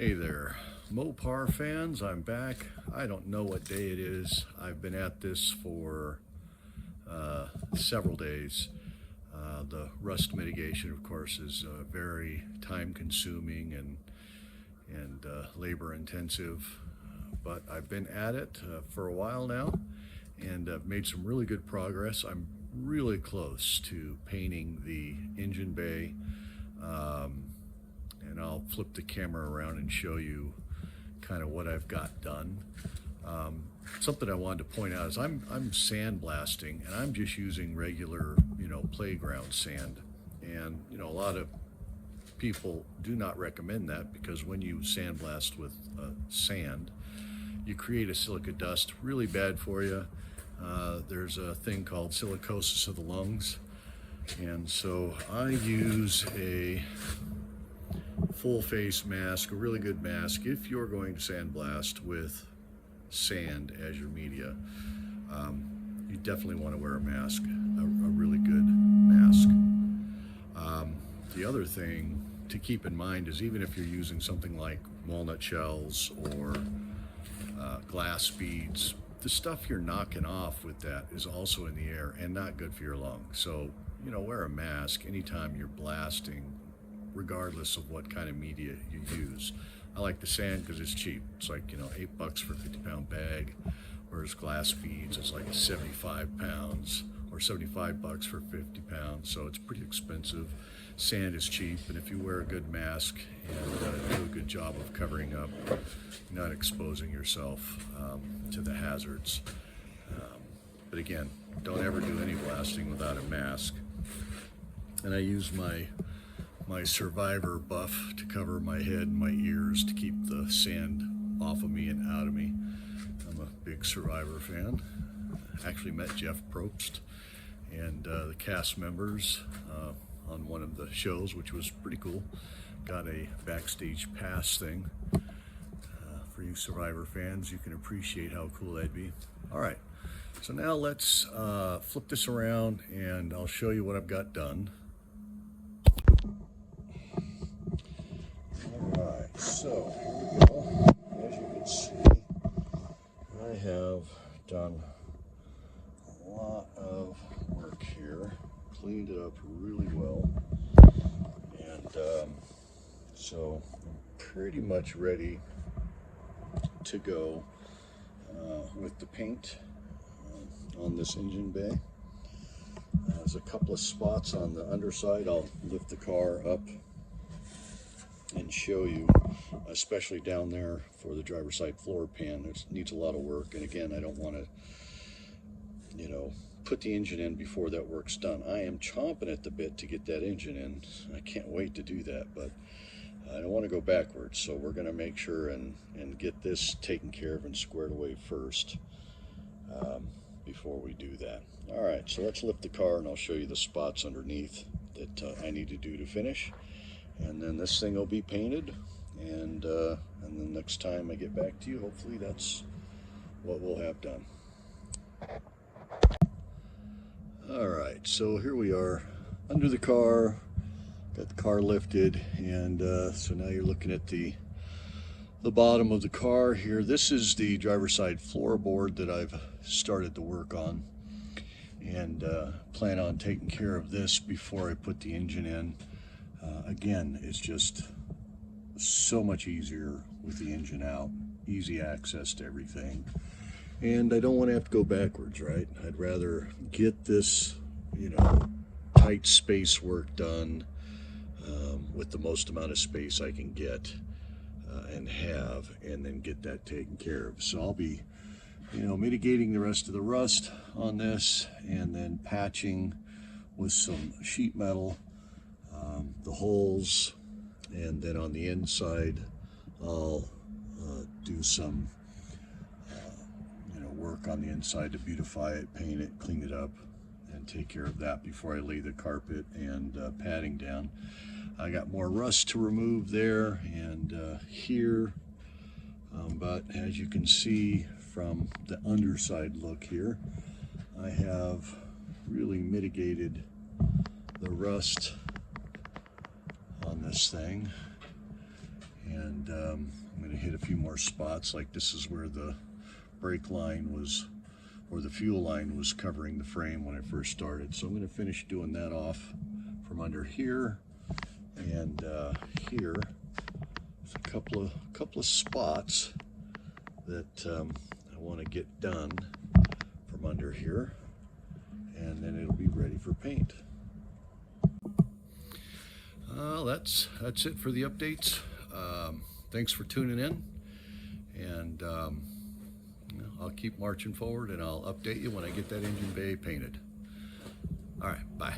Hey there, Mopar fans, I'm back. I don't know what day it is. I've been at this for several days. The rust mitigation, of course, is very time consuming and labor intensive, but I've been at it for a while now and I've made some really good progress. I'm really close to painting the engine bay. And I'll flip the camera around and show you kind of what I've got done. Something I wanted to point out is I'm sandblasting, and I'm just using regular, playground sand. And a lot of people do not recommend that because when you sandblast with sand, you create a silica dust, really bad for you. There's a thing called silicosis of the lungs, and so I use a full face mask, a really good mask, if you're going to sandblast with sand as your media. You definitely want to wear a mask, a really good mask. The other thing to keep in mind is even if you're using something like walnut shells or glass beads, the stuff you're knocking off with that is also in the air and not good for your lungs. So, wear a mask anytime you're blasting, regardless of what kind of media you use. I like the sand because it's cheap. It's like, $8 for a 50-pound bag, whereas glass beads is like 75 pounds or 75 bucks for 50 pounds. So it's pretty expensive. Sand is cheap, and if you wear a good mask and do a good job of covering up, not exposing yourself to the hazards. But again, don't ever do any blasting without a mask. And I use my Survivor buff to cover my head and my ears to keep the sand off of me and out of me. I'm a big Survivor fan. Actually met Jeff Probst and the cast members on one of the shows, which was pretty cool. Got a backstage pass thing. For you Survivor fans, you can appreciate how cool that'd be. All right, so now let's flip this around and I'll show you what I've got done. So here we go. As you can see, I have done a lot of work here, cleaned it up really well, and so I'm pretty much ready to go with the paint on this engine bay. There's a couple of spots on the underside. I'll lift the car up and show you, especially down there for the driver's side floor pan. It needs a lot of work, and again, I don't want to put the engine in before that work's done. I am chomping at the bit to get that engine in. I can't wait to do that, but I don't want to go backwards, so we're going to make sure and get this taken care of and squared away first before we do that. All right, so let's lift the car and I'll show you the spots underneath that I need to do to finish. And then this thing will be painted, and then next time I get back to you, hopefully that's what we'll have done. All right, so here we are under the car, got the car lifted, and so now you're looking at the bottom of the car here. This is the driver's side floorboard that I've started to work on, and plan on taking care of this before I put the engine in. Again, it's just so much easier with the engine out, easy access to everything. And I don't want to have to go backwards, right? I'd rather get this, tight space work done with the most amount of space I can get and have, and then get that taken care of. So I'll be, mitigating the rest of the rust on this, and then patching with some sheet metal the holes, and then on the inside I'll do some work on the inside to beautify it, paint it, clean it up, and take care of that before I lay the carpet and padding down. I got more rust to remove there and here, but as you can see from the underside look here, I have really mitigated the rust on this thing, And I'm going to hit a few more spots. Like this is where the brake line was, or the fuel line was covering the frame when I first started. So I'm going to finish doing that off from under here and here. There's a couple of spots that I want to get done from under here, and then it'll be ready for paint. That's it for the updates. Thanks for tuning in, and I'll keep marching forward, and I'll update you when I get that engine bay painted. All right, bye.